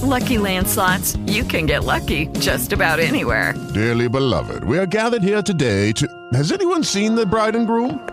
Lucky Land Slots, you can get lucky just about anywhere. Dearly beloved, we are gathered here today to... Has anyone seen the bride and groom?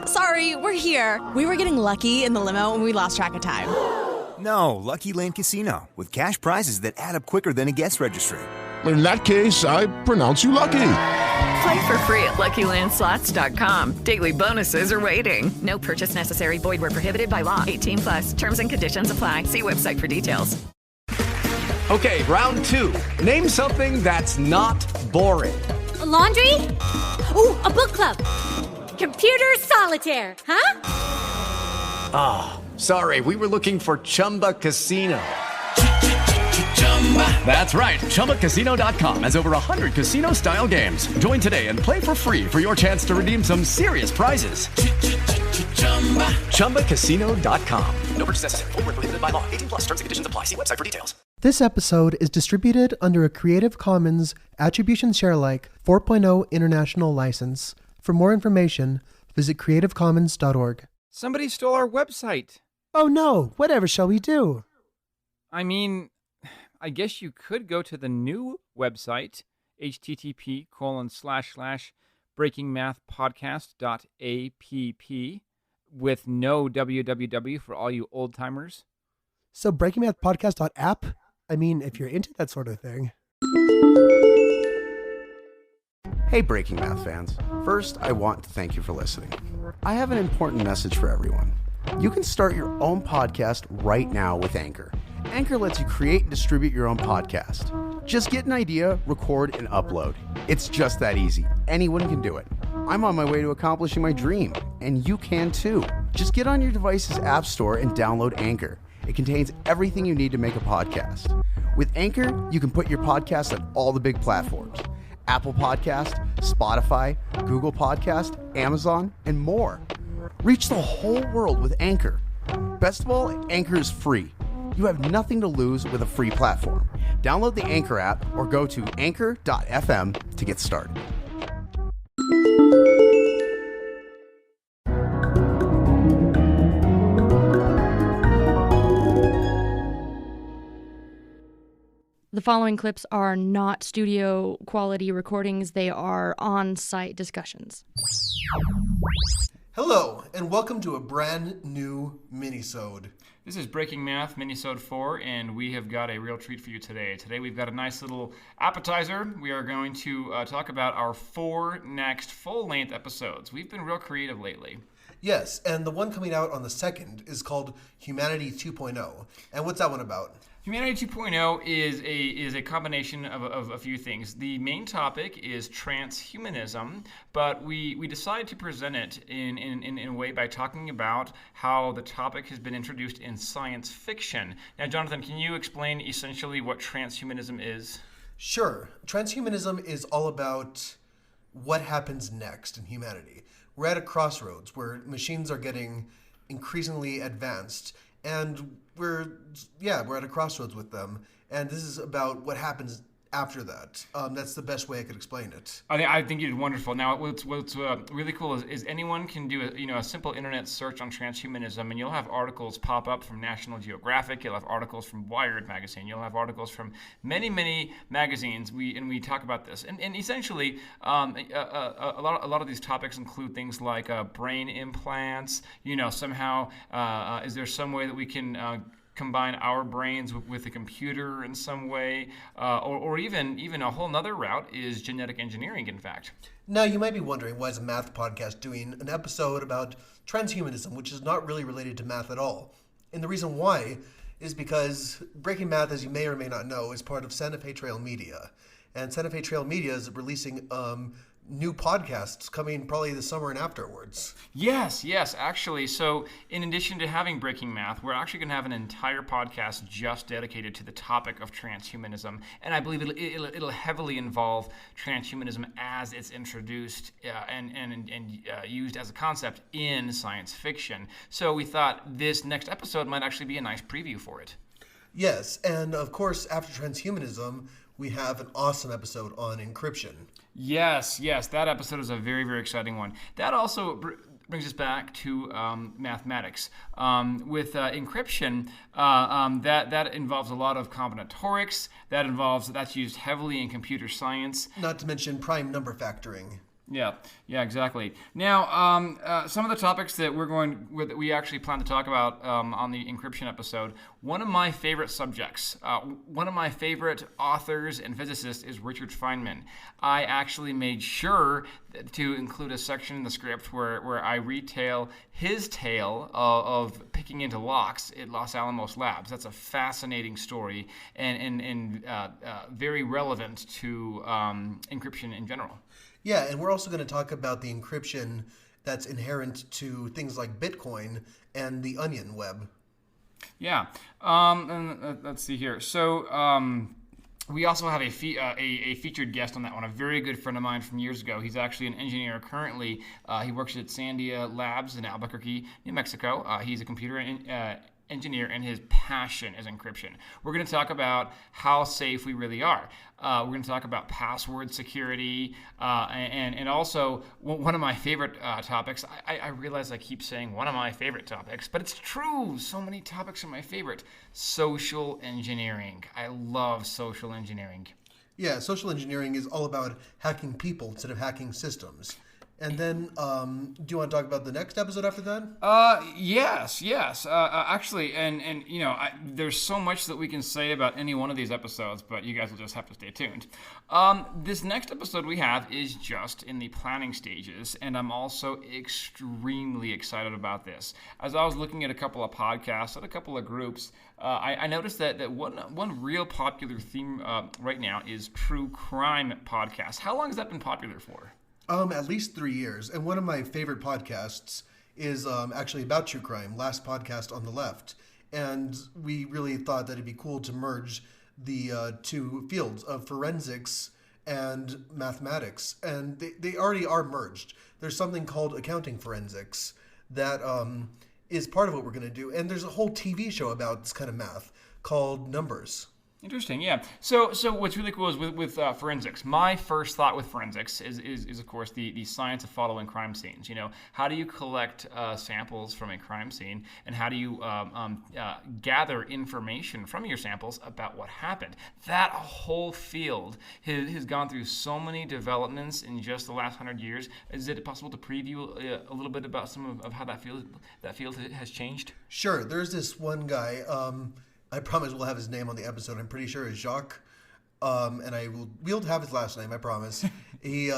Sorry, we're here. We were getting lucky in the limo and we lost track of time. No, Lucky Land Casino, with cash prizes that add up quicker than a guest registry. In that case, I pronounce you lucky. Play for free at LuckyLandSlots.com. Daily bonuses are waiting. No purchase necessary. Void where prohibited by law. 18+. Terms and conditions apply. See website for details. Okay, round two. Name something that's not boring. A laundry? Ooh, a book club. Computer solitaire, huh? Ah, sorry, we were looking for Chumba Casino. That's right, ChumbaCasino.com has over 100 casino-style games. Join today and play for free for your chance to redeem some serious prizes. ChumbaCasino.com. No purchase necessary. Void where prohibited by law. 18+. Terms and conditions apply. See website for details. This episode is distributed under a Creative Commons Attribution Share-alike 4.0 international license. For more information, visit creativecommons.org. Somebody stole our website. Oh no, whatever shall we do? I mean, I guess you could go to the new website, http://breakingmathpodcast.app with no www for all you old timers. So breakingmathpodcast.app? I mean, if you're into that sort of thing. Hey Breaking Math fans. First, I want to thank you for listening. I have an important message for everyone. You can start your own podcast right now with Anchor. Anchor lets you create and distribute your own podcast. Just get an idea, record, and upload. It's just that easy. Anyone can do it. I'm on my way to accomplishing my dream, and you can too. Just get on your device's app store and download Anchor. It contains everything you need to make a podcast. With Anchor, you can put your podcast on all the big platforms. Apple Podcast, Spotify, Google Podcast, Amazon, and more. Reach the whole world with Anchor. Best of all, Anchor is free. You have nothing to lose with a free platform. Download the Anchor app or go to anchor.fm to get started. The following clips are not studio quality recordings. They are on-site discussions. Hello, and welcome to a brand new mini-sode. This is Breaking Math, Minisode 4, and we have got a real treat for you today. Today we've got a nice little appetizer. We are going to talk about our 4 next full-length episodes. We've been real creative lately. Yes, and the one coming out on the 2nd is called Humanity 2.0. And what's that one about? Humanity 2.0 is a combination of a few things. The main topic is transhumanism, but we decided to present it in a way by talking about how the topic has been introduced in science fiction. Now, Jonathan, can you explain essentially what transhumanism is? Sure. Transhumanism is all about what happens next in humanity. We're at a crossroads where machines are getting increasingly advanced, and we're at a crossroads with them, and this is about what happens after that. That's the best way I could explain it. I think you did wonderful. Now, what's really cool is anyone can do a simple internet search on transhumanism, and you'll have articles pop up from National Geographic. You'll have articles from Wired magazine. You'll have articles from many magazines. We talk about this, and essentially a lot of these topics include things like brain implants. Somehow is there some way that we can combine our brains with a computer in some way, or even a whole nother route is genetic engineering, in fact. Now, you might be wondering, why is a math podcast doing an episode about transhumanism, which is not really related to math at all? And the reason why is because Breaking Math, as you may or may not know, is part of Santa Fe Trail Media. And Santa Fe Trail Media is releasing new podcasts coming probably this summer and afterwards. Yes, actually. So in addition to having Breaking Math, we're actually going to have an entire podcast just dedicated to the topic of transhumanism. And I believe it'll heavily involve transhumanism as it's introduced and used as a concept in science fiction. So we thought this next episode might actually be a nice preview for it. Yes, and of course, after transhumanism, we have an awesome episode on encryption. Yes, that episode is a very, very exciting one. That also brings us back to mathematics. With encryption, that involves a lot of combinatorics. That's used heavily in computer science. Not to mention prime number factoring. Yeah, exactly. Now, some of the topics that we actually plan to talk about on the encryption episode. One of my favorite subjects, one of my favorite authors and physicists is Richard Feynman. I actually made sure to include a section in the script where I retell his tale of picking into locks at Los Alamos Labs. That's a fascinating story and very relevant to encryption in general. Yeah, and we're also going to talk about the encryption that's inherent to things like Bitcoin and the onion web. Yeah. And let's see here. So we also have a featured guest on that one, a very good friend of mine from years ago. He's actually an engineer currently. He works at Sandia Labs in Albuquerque, New Mexico. He's a computer engineer, and his passion is encryption. We're going to talk about how safe we really are. We're going to talk about password security, and also one of my favorite topics. I realize I keep saying one of my favorite topics, but it's true. So many topics are my favorite. Social engineering. I love social engineering. Yeah, social engineering is all about hacking people instead of hacking systems. And then, do you want to talk about the next episode after that? Yes. Actually, and you know, there's so much that we can say about any one of these episodes, but you guys will just have to stay tuned. This next episode we have is just in the planning stages, and I'm also extremely excited about this. As I was looking at a couple of podcasts, at a couple of groups, I noticed that one real popular theme right now is true crime podcasts. How long has that been popular for? At least 3 years. And one of my favorite podcasts is actually about true crime, Last Podcast on the Left. And we really thought that it'd be cool to merge the two fields of forensics and mathematics. And they already are merged. There's something called accounting forensics that is part of what we're going to do. And there's a whole TV show about this kind of math called Numbers. Interesting, yeah. So what's really cool is with forensics. My first thought with forensics is of course the science of following crime scenes. You know, how do you collect samples from a crime scene, and how do you gather information from your samples about what happened? That whole field has gone through so many developments in just the last 100 years. Is it possible to preview a little bit about some of how that field has changed? Sure. There's this one guy. I promise we'll have his name on the episode. I'm pretty sure it's Jacques. And we'll have his last name, I promise. He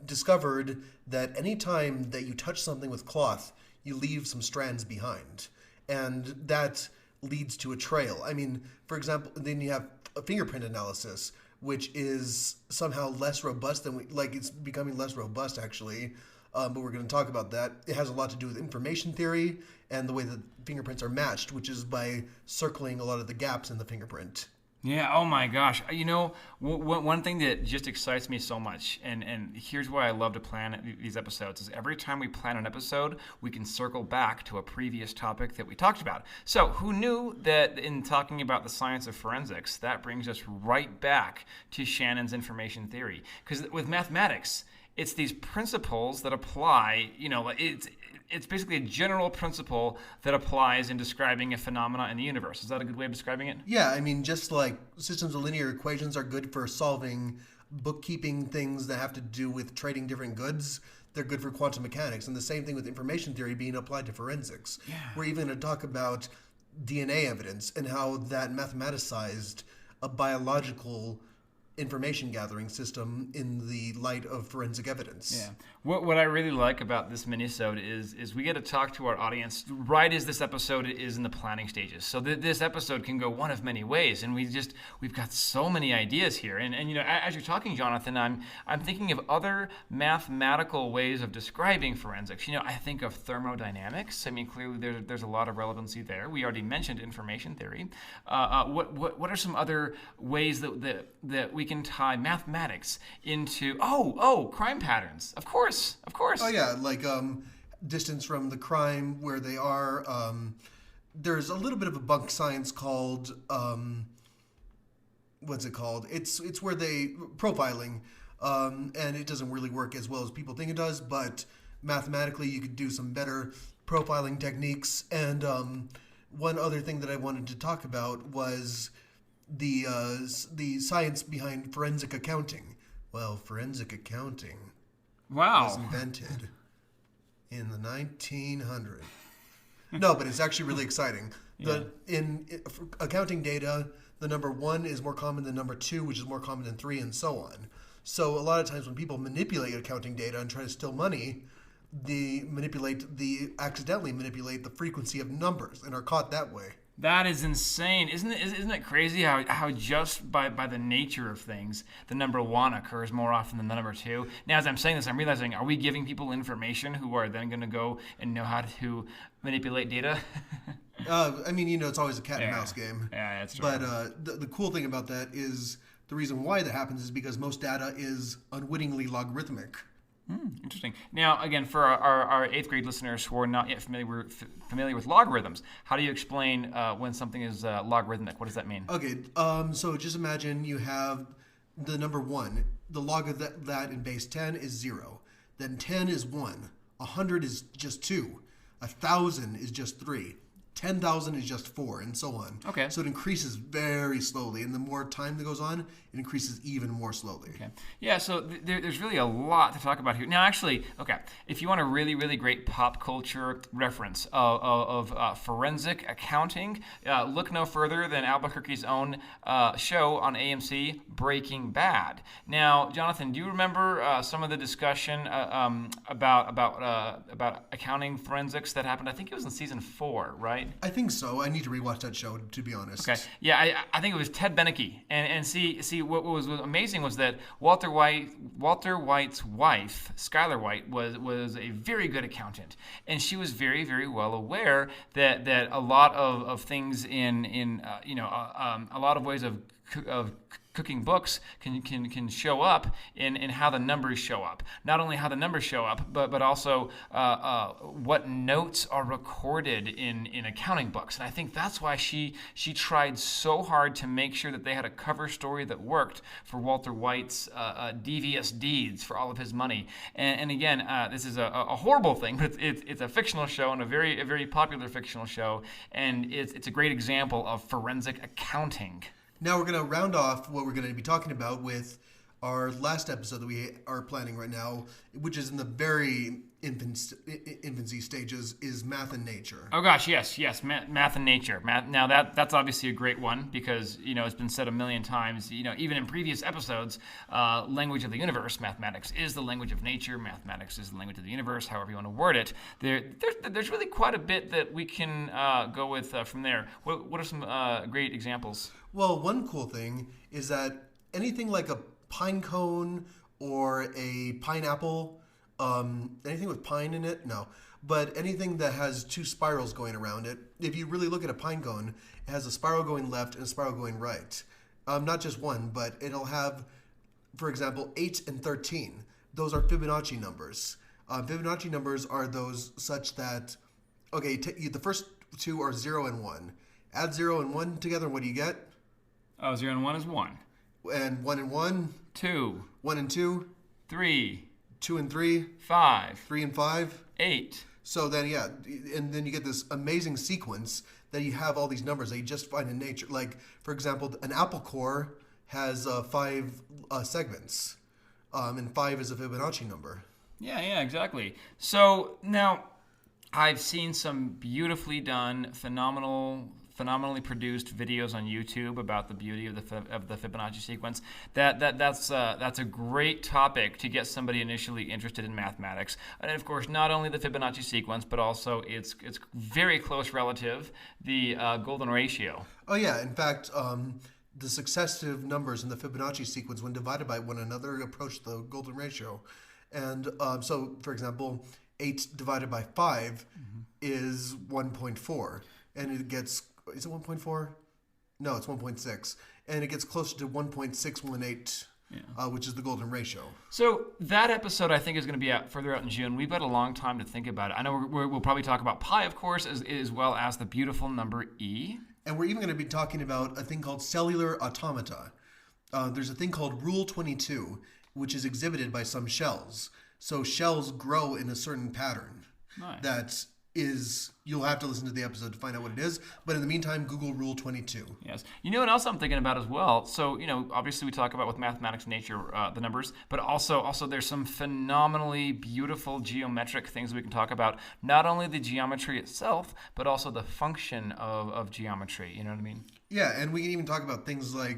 discovered that anytime that you touch something with cloth, you leave some strands behind. And that leads to a trail. I mean, for example, then you have a fingerprint analysis, which is somehow less robust than it's becoming less robust, actually. But we're going to talk about that. It has a lot to do with information theory and the way that fingerprints are matched, which is by circling a lot of the gaps in the fingerprint. Yeah, oh my gosh. You know, one thing that just excites me so much, and here's why I love to plan these episodes, is every time we plan an episode, we can circle back to a previous topic that we talked about. So who knew that in talking about the science of forensics, that brings us right back to Shannon's information theory? Because with mathematics, it's these principles that apply, you know, it's basically a general principle that applies in describing a phenomena in the universe. Is that a good way of describing it? Yeah, I mean, just like systems of linear equations are good for solving bookkeeping things that have to do with trading different goods, they're good for quantum mechanics. And the same thing with information theory being applied to forensics. Yeah. We're even going to talk about DNA evidence and how that mathematicized a biological information gathering system in the light of forensic evidence. Yeah. What I really like about this minisode is we get to talk to our audience right as this episode is in the planning stages. So this episode can go one of many ways, and we've got so many ideas here. And you know, as you're talking, Jonathan, I'm thinking of other mathematical ways of describing forensics. You know, I think of thermodynamics. I mean, clearly there's a lot of relevancy there. We already mentioned information theory. What are some other ways that we can tie mathematics into crime patterns? Of course. Oh yeah, like distance from the crime, where they are. There's a little bit of a bunk science called what's it called? It's where they profiling, and it doesn't really work as well as people think it does. But mathematically you could do some better profiling techniques. And one other thing that I wanted to talk about was the science behind forensic accounting. Well, forensic accounting was invented in the 1900s. No, but it's actually really exciting. In accounting data, the number 1 is more common than number 2, which is more common than 3, and so on. So a lot of times when people manipulate accounting data and try to steal money, they accidentally manipulate the frequency of numbers and are caught that way. That is insane. Isn't it crazy how just by the nature of things, the number 1 occurs more often than the number 2? Now, as I'm saying this, I'm realizing, are we giving people information who are then going to go and know how to manipulate data? I mean, it's always a cat and mouse game. Yeah, that's true. But the cool thing about that is the reason why that happens is because most data is unwittingly logarithmic. Interesting. Now, again, for our 8th grade listeners who are not yet familiar with logarithms, how do you explain when something is logarithmic? What does that mean? Okay, so just imagine you have the number 1. The log of that in base 10 is 0. Then 10 is 1. 100 is just 2. 1,000 is just 3. 10,000 is just 4, and so on. Okay. So it increases very slowly, and the more time that goes on, it increases even more slowly. Okay. Yeah, so there's really a lot to talk about here. Now, actually, okay, if you want a really, really great pop culture reference of forensic accounting, look no further than Albuquerque's own show on AMC, Breaking Bad. Now, Jonathan, do you remember some of the discussion about accounting forensics that happened? I think it was in season 4, right? I think so. I need to rewatch that show, to be honest. Okay. Yeah, I think it was Ted Beneke. And see what was amazing was that Walter White's wife, Skylar White, was a very good accountant, and she was very, very well aware that a lot of things in a lot of ways of cooking books can show up in how the numbers show up. Not only how the numbers show up, but also what notes are recorded in accounting books. And I think that's why she tried so hard to make sure that they had a cover story that worked for Walter White's devious deeds for all of his money. And again, this is a horrible thing, but it's a fictional show and a very popular fictional show, and it's a great example of forensic accounting. Now we're going to round off what we're going to be talking about with our last episode that we are planning right now, which is in the very infancy stages, is math and nature. Oh gosh, yes, math and nature. Now that's obviously a great one because it's been said a million times. Even in previous episodes, language of the universe, mathematics is the language of nature. Mathematics is the language of the universe. However you want to word it, there's really quite a bit that we can go with from there. What are some great examples? Well, one cool thing is that anything like a pine cone or a pineapple, anything with pine in it, no. But anything that has 2 spirals going around it, if you really look at a pine cone, it has a spiral going left and a spiral going right. Not just one, but it'll have, for example, 8 and 13. Those are Fibonacci numbers. Fibonacci numbers are those such that, okay, the first 2 are 0 and 1. Add 0 and 1 together, what do you get? 0 and 1 is 1. And 1 and 1? 2. 1 and 2? 3. 2 and 3? 5. 3 and 5? 8. So then, yeah, and then you get this amazing sequence that you have all these numbers that you just find in nature. Like, for example, an apple core has 5 segments, and 5 is a Fibonacci number. Yeah, exactly. So now, I've seen some beautifully done, phenomenally produced videos on YouTube about the beauty of the Fibonacci sequence. That's a great topic to get somebody initially interested in mathematics. And of course, not only the Fibonacci sequence, but also its very close relative, the golden ratio. Oh yeah, in fact, the successive numbers in the Fibonacci sequence, when divided by one another, approach the golden ratio. And so, for example, 8 divided by 5 is 1.4, and it gets. Is it 1.4? No, it's 1.6. And it gets closer to 1.618, which is the golden ratio. So that episode, I think, is going to be out further out in June. We've had a long time to think about it. I know we'll probably talk about pi, of course, as well as the beautiful number E. And we're even going to be talking about a thing called cellular automata. There's a thing called Rule 22, which is exhibited by some shells. So shells grow in a certain pattern. Nice. That is, you'll have to listen to the episode to find out what it is. But in the meantime, Google Rule 22. Yes. You know what else I'm thinking about as well? So, obviously we talk about with mathematics and nature, the numbers, but also there's some phenomenally beautiful geometric things we can talk about. Not only the geometry itself, but also the function of geometry. You know what I mean? Yeah, and we can even talk about things like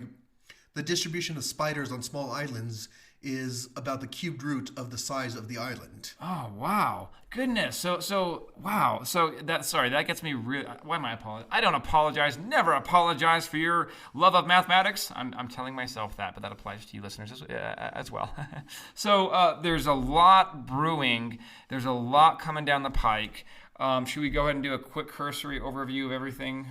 the distribution of spiders on small islands is about the cubed root of the size of the island. Oh, wow. Goodness. So wow. So that gets me really, why am I apologizing? I don't apologize. Never apologize for your love of mathematics. I'm telling myself that, but that applies to you listeners as well. So there's a lot brewing. There's a lot coming down the pike. Should we go ahead and do a quick cursory overview of everything?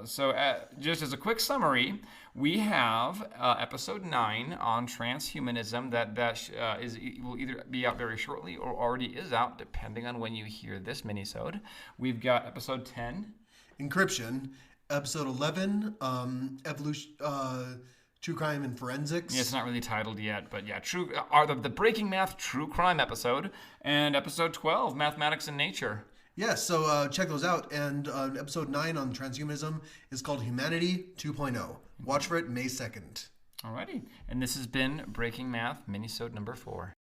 So just as a quick summary, we have episode 9 on transhumanism that will either be out very shortly or already is out, depending on when you hear this minisode. We've got episode 10, Encryption. Episode 11, Evolution, True Crime and Forensics. Yeah, it's not really titled yet, but yeah, the Breaking Math True Crime episode, and episode 12, Mathematics and Nature. Yes, so check those out. And episode 9 on transhumanism is called Humanity 2.0. Watch for it May 2nd. Alrighty. And this has been Breaking Math, minisode number 4.